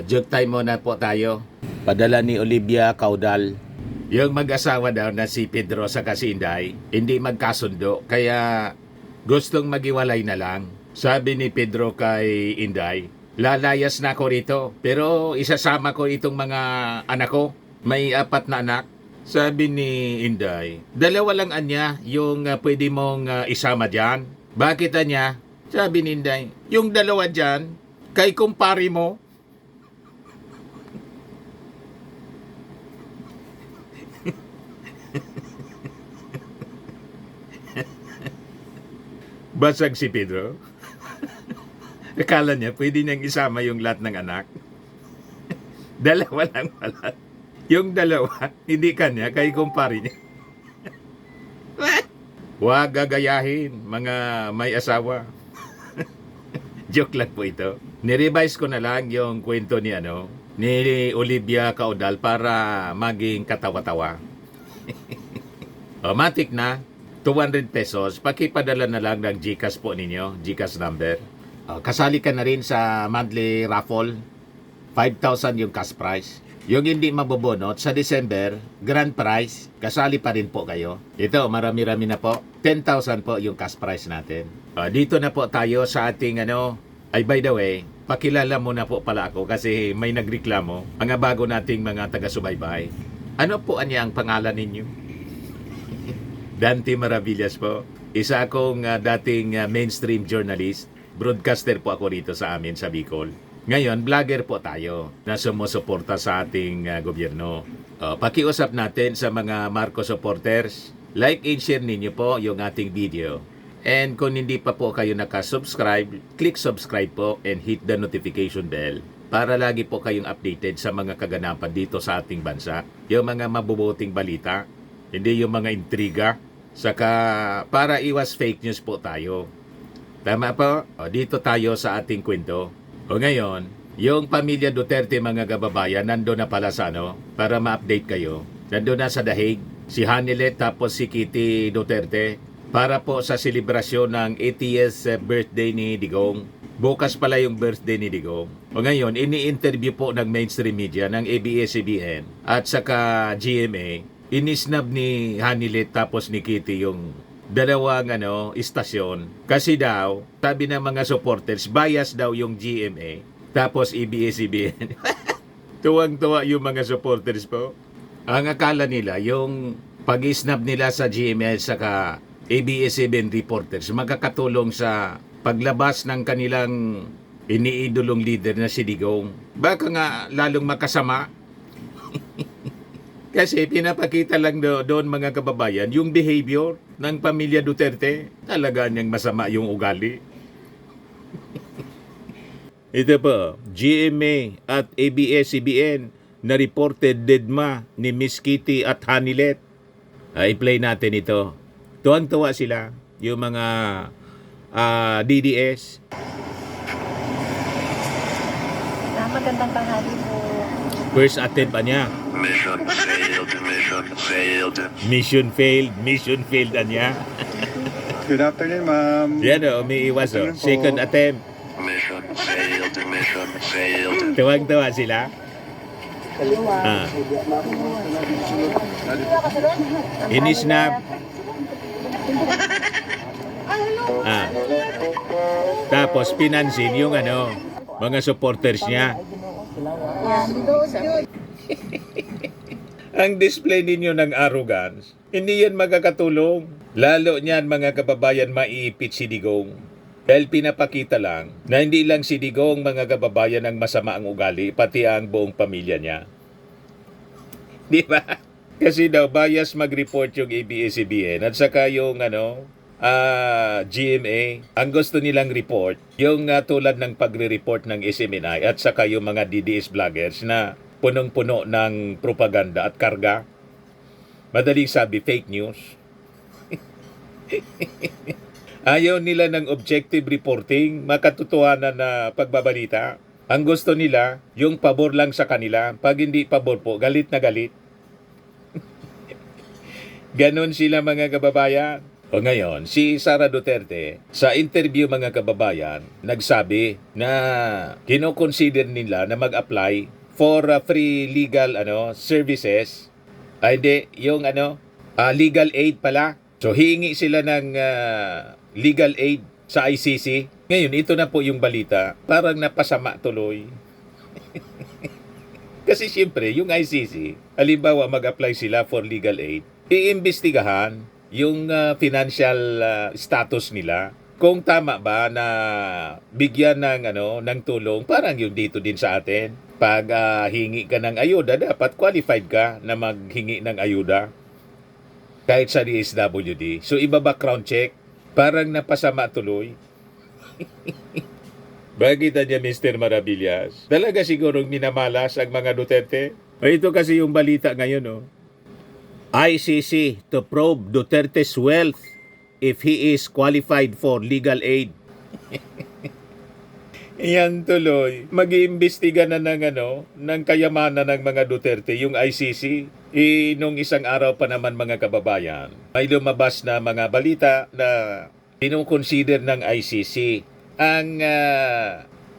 Joke time muna po tayo. Padala ni Olivia Caudal. Yung mag-asawa daw na si Pedro sa si Inday, hindi magkasundo, kaya gustong magiwalay na lang. Sabi ni Pedro kay Inday, lalayas na ako rito, pero isasama ko itong mga anak ko. May 4 na anak. Sabi ni Inday, 2 lang anya yung pwede mong isama dyan. Bakit anya? Sabi ni Inday, yung 2 dyan, kay kumpari mo. Basag si Pedro. Akala niya pwede niyang isama yung lahat ng anak. 2 lang pala. Yung 2, hindi kanya, kay kumpari niya. Huwag gagayahin, mga may asawa. Joke lang po ito. Nirevise ko na lang yung kwento ni ni Olivia Caudal para maging katawa-tawa. Matik na, 200 pesos, pakipadala na lang ng GCash po ninyo, GCash number. Kasali ka na rin sa monthly raffle, 5,000 yung cash prize. Yung hindi mabobonot sa December, grand prize, kasali pa rin po kayo. Ito, marami-rami na po. 10,000 po yung cash prize natin. Dito na po tayo sa ating ay by the way, pakilala muna po pala ako kasi may nagreklamo, mga bago nating mga taga-subaybay. Ano po ang pangalan ninyo? Dante Maravillas po. Isa akong dating mainstream journalist. Broadcaster po ako rito sa amin sa Bicol. Ngayon, vlogger po tayo na sumusuporta sa ating gobyerno. Pakiusap natin sa mga Marcos supporters. Like and share ninyo po yung ating video. And kung hindi pa po kayo nakasubscribe, click subscribe po and hit the notification bell para lagi po kayong updated sa mga kaganapan dito sa ating bansa. Yung mga mabubuting balita, hindi yung mga intriga. Saka para iwas fake news po tayo. Tama po? Dito tayo sa ating kwento. Ngayon, yung pamilya Duterte mga kababayan nando na pala sa para ma-update kayo. Nando na sa Dahig, si Hanilet tapos si Kitty Duterte para po sa selebrasyon ng 80th birthday ni Digong. Bukas pala yung birthday ni Digong. Ngayon, ini-interview po ng mainstream media ng ABS-CBN at saka GMA. Inisnab ni Hanilet tapos ni Kitty yung 2 istasyon. Kasi daw, sabi ng mga supporters, bias daw yung GMA tapos ABS-CBN. Tuwang-tuwa yung mga supporters po. Ang akala nila, yung pag-isnab nila sa GMA saka ABS-CBN reporters, magkakatulong sa paglabas ng kanilang iniidolong leader na si Digong. Baka nga lalong makasama. Kasi pinapakita lang doon mga kababayan yung behavior ng pamilya Duterte. Talaga niyang masama yung ugali. Ito po, GMA at ABS-CBN na reported deadma ni Miss Kitty at Hanilet. I-play natin ito. Tuwang-tuwa sila, yung mga DDS. Magandang tanghali po. First attempt pa niya. Mission failed, mission failed. Mission failed niya. Good afternoon, ma'am. Yan umiiwas Second attempt. Mission failed, mission failed. Tuwang-tuwa sila. Inisnap. Tapos pinansin yung mga supporters niya. Ang display ninyo ng arrogance, hindi yan magkakatulong. Lalo niyan mga kababayan maiipit si Digong. Dahil pinapakita lang na hindi lang si Digong mga kababayan ang masama ang ugali, pati ang buong pamilya niya. Di ba? Kasi daw bias mag-report yung ABS-CBN at saka yung GMA, ang gusto nilang report, yung tulad ng pagre-report ng SMNI at saka yung mga DDS vloggers na punong-puno ng propaganda at karga. Madaling sabi, fake news. Ayaw nila ng objective reporting, makatotohanan na pagbabalita. Ang gusto nila, yung pabor lang sa kanila. Pag hindi pabor po, galit na galit. Ganon sila mga kababayan. O ngayon, si Sara Duterte, sa interview mga kababayan, nagsabi na kinoconsider nila na mag-apply for free legal services. Ay hindi, yung legal aid pala. So hihingi sila ng legal aid sa ICC. Ngayon, ito na po yung balita. Parang napasama tuloy. Kasi siyempre, yung ICC, halimbawa mag-apply sila for legal aid, iimbestigahan yung financial status nila. Kung tama ba na bigyan ng tulong, parang yung dito din sa atin. Pag hingi ka ng ayuda, dapat qualified ka na maghingi ng ayuda. Kahit sa DSWD. So iba background check, parang napasama tuloy. Bakit niya Mr. Maravillas? Talaga sigurong minamalas ang mga Duterte? Ito kasi yung balita ngayon, ICC to probe Duterte's wealth if he is qualified for legal aid. Yan tuloy. Mag-iimbestiga na ng kayamanan ng mga Duterte, yung ICC. Nung isang araw pa naman mga kababayan, may lumabas na mga balita na kinukonsider ng ICC ang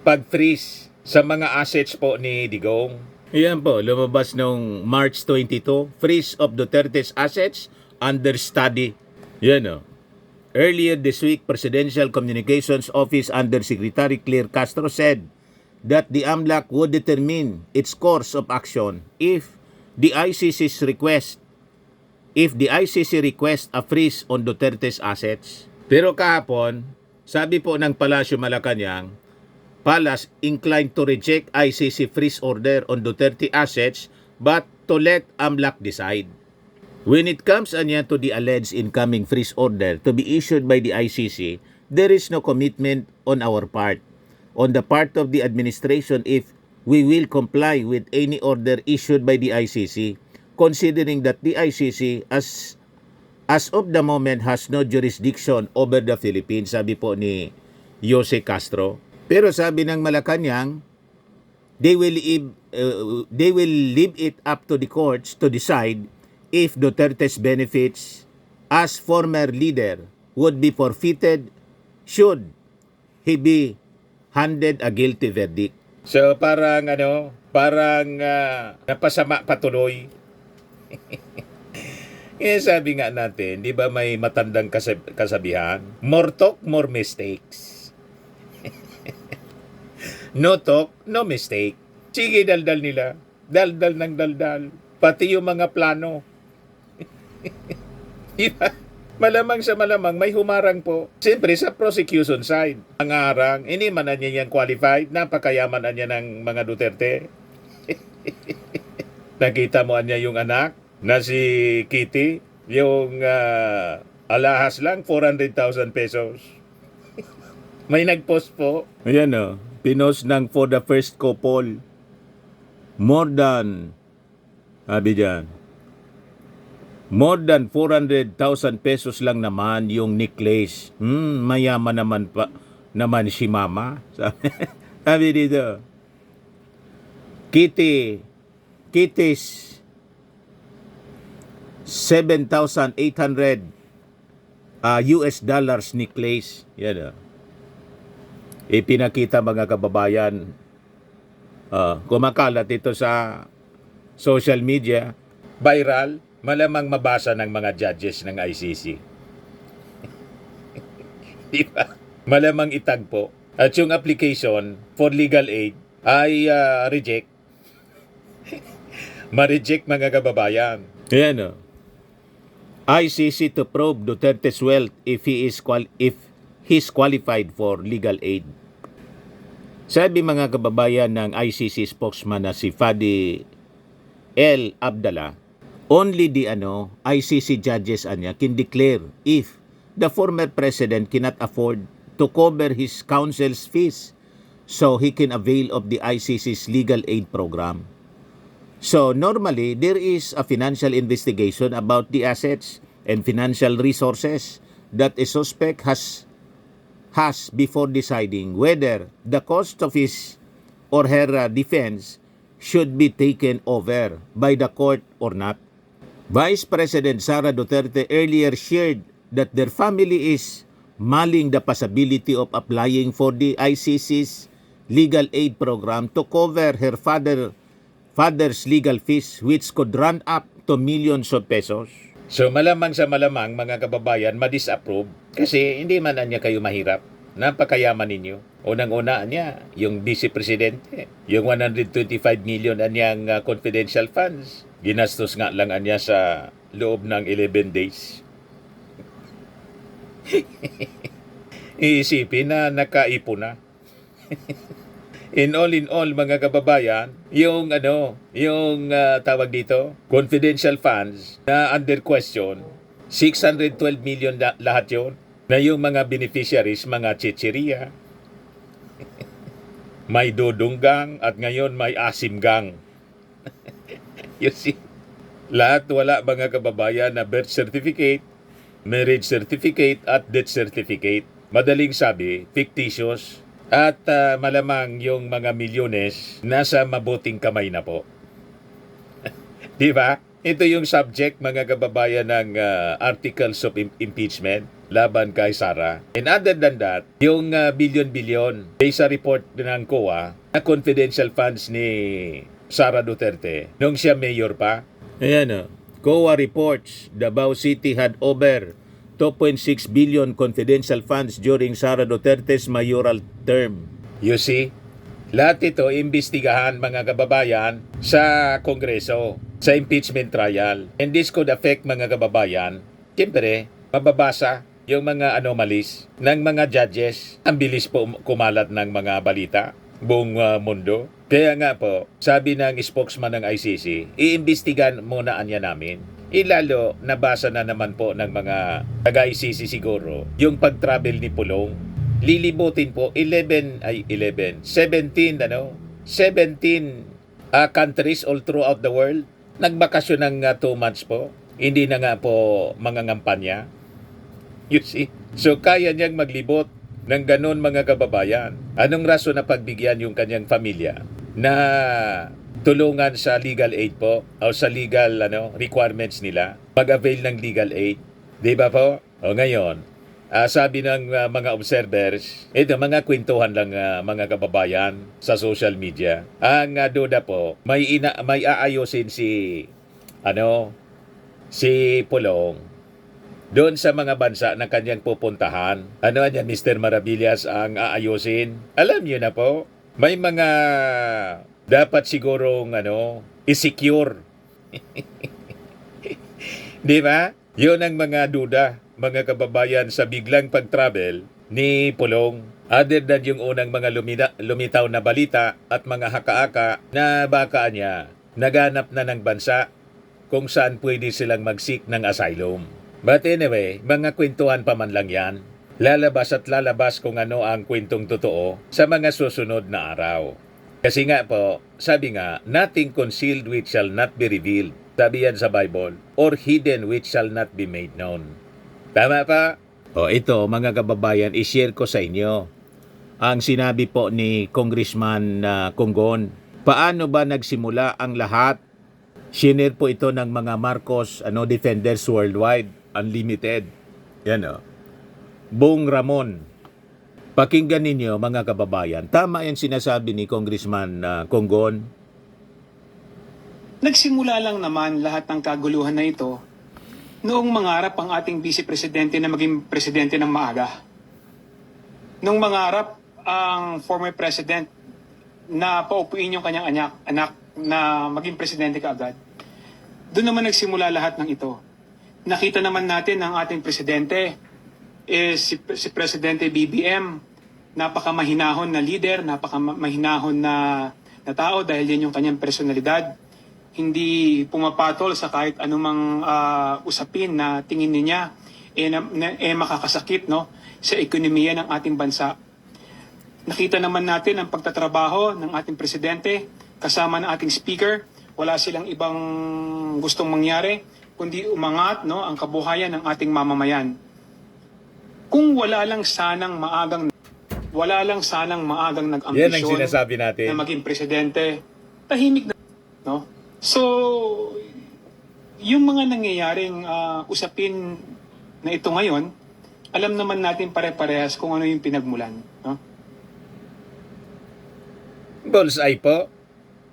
pag-freeze sa mga assets po ni Digong. Yan po, lumabas noong March 22, freeze of Duterte's assets under study. Yan o. Earlier this week, Presidential Communications Office Undersecretary Claire Castro said that the AMLAC would determine its course of action if the ICC request a freeze on Duterte's assets. Pero kahapon, sabi po ng Palasyo Malacanang, Palace inclined to reject ICC freeze order on Duterte assets but to let AMLAC decide. When it comes to the alleged incoming freeze order to be issued by the ICC, there is no commitment on our part. On the part of the administration if we will comply with any order issued by the ICC, considering that the ICC as of the moment has no jurisdiction over the Philippines, sabi po ni Jose Castro. Pero sabi ng Malacanang, they will leave it up to the courts to decide if Duterte's benefits as former leader would be forfeited should he be handed a guilty verdict. So parang napasama patuloy. Sabi nga natin, di ba may matandang kasabihan? More talk, more mistakes. No talk, no mistake. Sige, daldal nila. Daldal ng daldal. Pati yung mga plano. Diba? Malamang sa malamang may humarang po. Siyempre sa prosecution side. Ang harang, hindi man na niya yan qualified. Napakayaman na niya ng mga Duterte. Nakita mo niya yung anak na si Kitty. Yung alahas lang, 400,000 pesos. May nagpost po. Ayan o. Pinost ng for the first couple. More than, sabi dyan, more than 400,000 pesos lang naman yung necklace. Mayaman naman si mama. Sabi dito. Kitty's 7,800 US dollars necklace. Yan o. Ipinakita mga kababayan. Kumakalat ito sa social media. Viral. Malamang mabasa ng mga judges ng ICC. Diba? Malamang itagpo. At yung application for legal aid ay reject. Ma-reject mga kababayan. Ayan o. ICC to probe Duterte's wealth if he's qualified for legal aid. Sabi mga kababayan ng ICC spokesman na si Fadi El Abdallah, only the ICC judges can declare if the former president cannot afford to cover his counsel's fees so he can avail of the ICC's legal aid program. So normally, there is a financial investigation about the assets and financial resources that a suspect has before deciding whether the cost of his or her defense should be taken over by the court or not. Vice President Sara Duterte earlier shared that their family is mulling the possibility of applying for the ICC's legal aid program to cover her father's legal fees, which could run up to millions of pesos. So malamang sa malamang mga kababayan ma-disapprove kasi hindi man niya kayo mahirap. Napakayaman ninyo. Unang-una niya, yung Vice Presidente, yung 125 million anyang confidential funds. Ginastos nga lang niya sa loob ng 11 days. Iisipin na nakaipon na. In all mga kababayan, yung tawag dito, confidential funds na under question, 612 million lahat yun. Na yung mga beneficiaries, mga chicheria, may dodonggang at ngayon may asimgang. You see, lahat wala mga kababayan na birth certificate, marriage certificate at death certificate. Madaling sabi, fictitious. At malamang yung mga milyones nasa mabuting kamay na po. Di ba? Ito yung subject mga kababayan ng articles of impeachment laban kay Sara. And other than that, yung bilyon-bilyon based sa report ng COA na confidential funds ni Sara Duterte nung siya mayor pa. Ayan o. COA reports Davao City had over 2.6 billion confidential funds during Sara Duterte's mayoral term. You see? Lahat ito imbestigahan mga kababayan sa Kongreso, sa impeachment trial. And this could affect mga kababayan. Siyempre, mababasa yung mga anomalies ng mga judges. Ang bilis po kumalat ng mga balita buong mundo. Kaya nga po, sabi ng spokesman ng ICC, iimbestigan muna anya namin. Ilalo, nabasa na naman po ng mga taga-ICC siguro, yung pag-travel ni Pulong. Lilibutin po 17 countries all throughout the world. Nagbakasyon ng 2 months po. Hindi na nga po mga ngampanya. You see? So kaya niyang maglibot ng ganun mga kababayan. Anong rason na pagbigyan yung kanyang pamilya na tulungan sa legal aid po o sa legal requirements nila, mag-avail ng legal aid. Di ba po? O ngayon, sabi ng mga observers, ito mga kwentuhan lang mga kababayan sa social media. Ang duda po, may aayusin si Pulong doon sa mga bansa na kanyang pupuntahan. Ano yan, Mr. Maravillas ang aayusin? Alam niyo na po, may mga dapat sigurong i-secure. Di ba? Yun ang mga duda, mga kababayan, sa biglang pag-travel ni Pulong. Other than yung unang mga lumitaw na balita at mga haka-haka na baka niya naganap na ng bansa kung saan pwede silang mag-seek ng asylum. But anyway, mga kwentuhan pa man lang yan. Lalabas at lalabas kung ano ang kwentong totoo sa mga susunod na araw. Kasi nga po, sabi nga, nothing concealed which shall not be revealed. Sabi yan sa Bible. Or hidden which shall not be made known. Tama pa? O ito, mga kababayan, i-share ko sa inyo ang sinabi po ni Congressman Conggon. Paano ba nagsimula ang lahat? Shinare po ito ng mga Marcos Defenders Worldwide Unlimited. Yan o. Bong Ramon. Pakinggan ninyo mga kababayan. Tama yung sinasabi ni Congressman Conggon. Nagsimula lang naman lahat ng kaguluhan na ito noong mangarap ang ating Vice Presidente na maging presidente ng maaga. Noong mangarap ang former president na paupuin yung kanyang anak na maging presidente kaagad. Doon naman nagsimula lahat ng ito. Nakita naman natin ang ating presidente si Presidente BBM, napakamahinahon na leader, napakamahinahon na tao dahil yan yung kanyang personalidad. Hindi pumapatol sa kahit anumang usapin na tingin niya makakasakit sa ekonomiya ng ating bansa. Nakita naman natin ang pagtatrabaho ng ating presidente kasama ng ating speaker. Wala silang ibang gustong mangyari kundi umangat ang kabuhayan ng ating mamamayan. Kung wala lang sanang maagang nag-ambisyon Yan ang sinasabi natin. na maging presidente, tahimik na, So, yung mga nangyayaring usapin na ito ngayon, alam naman natin pare-parehas kung ano yung pinagmulan. No? Bullseye po.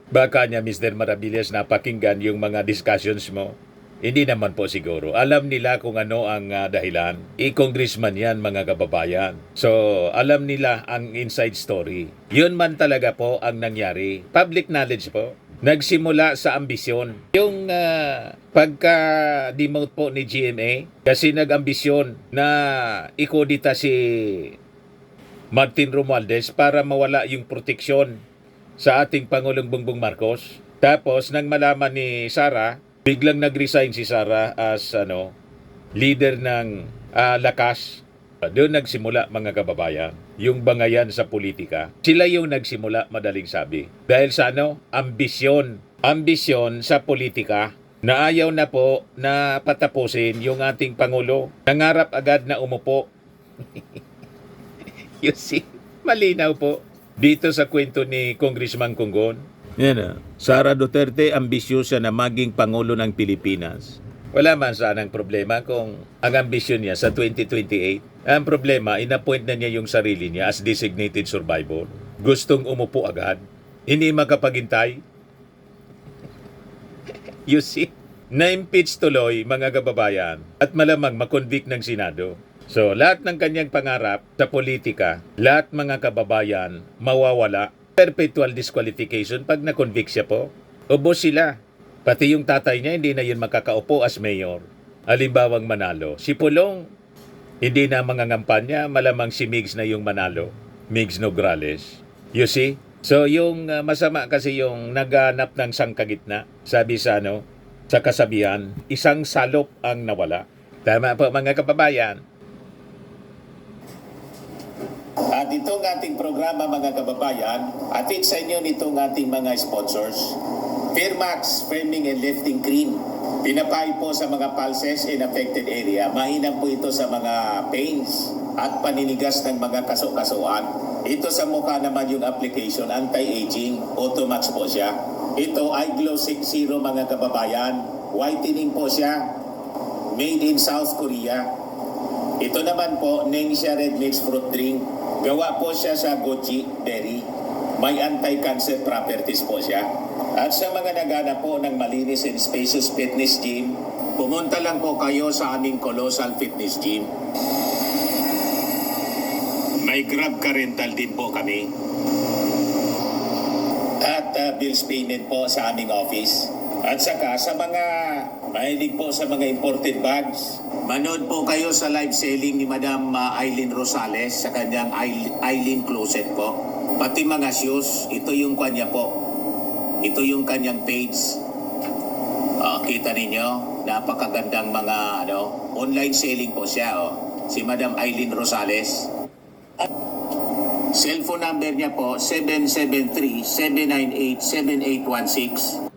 Baka niya, Mr. Maravillas, napakinggan yung mga discussions mo. Hindi naman po siguro. Alam nila kung ano ang dahilan. I-congressman yan, mga kababayan. So, alam nila ang inside story. Yun man talaga po ang nangyari. Public knowledge po. Nagsimula sa ambisyon. Yung pagka-demote po ni GMA, kasi nag-ambisyon na ikodita si Martin Romualdez para mawala yung proteksyon sa ating Pangulong Bongbong Marcos. Tapos, nang malaman ni Sara, biglang nag-resign si Sara as leader ng Lakas. Doon nagsimula, mga kababayan, yung bangayan sa politika. Sila yung nagsimula, madaling sabi. Dahil sa ambisyon. Ambisyon sa politika na ayaw na po na patapusin yung ating Pangulo. Nangarap agad na umupo. You see, malinaw po dito sa kwento ni Congressman Kunggon. Yan Sara Duterte, ambisyosa na maging Pangulo ng Pilipinas. Wala man sanang problema kung ang ambisyon niya sa 2028. Ang problema, inappoint na niya yung sarili niya as designated survivor. Gustong umupo agad. Hindi makapaghintay. You see? Na-impeach tuloy, mga kababayan, at malamang makonvict ng Senado. So, lahat ng kanyang pangarap sa politika, lahat mga kababayan, mawawala. Perpetual disqualification pag na-convict siya po. Ubos sila. Pati yung tatay niya, hindi na yun makakaupo as mayor. Alimbawang manalo. Si Pulong, hindi na mangangampanya, malamang si Migs na yung manalo. Migs Nograles. You see? So, yung masama kasi yung naghanap ng sangkagitna, sabi sa sa kasabihan, isang salop ang nawala. Tama po, mga kababayan. At itong ating programa, mga kababayan, atid sa inyo nitong ating mga sponsors. Firmax Firming and Lifting Cream. Pinapay po sa mga pulses in affected area. Mainam po ito sa mga pains at paninigas ng mga kaso-kasuan. Ito sa mukha naman yung application, anti-aging, Automax po siya. Ito ay Glow 60, mga kababayan. Whitening po siya. Made in South Korea. Ito naman po, Ningxia Red Mix Fruit Drink. Gawa po siya sa goji berry. May anti-cancer properties po siya. At sa mga naghanap po ng malinis and spacious fitness gym, pumunta lang po kayo sa aming Colossal Fitness Gym. May Grab ka rental din po kami. At bills payment po sa aming office. At saka sa mga mahilig po sa mga imported bags, manood po kayo sa live selling ni Madam Aileen Rosales sa kanyang Aileen Closet po. Pati mga shoes, ito yung kanya po. Ito yung kanyang page. Kita ninyo, napakagandang mga online selling po siya. Si Madam Aileen Rosales. Cellphone number niya po, 773-798-7816.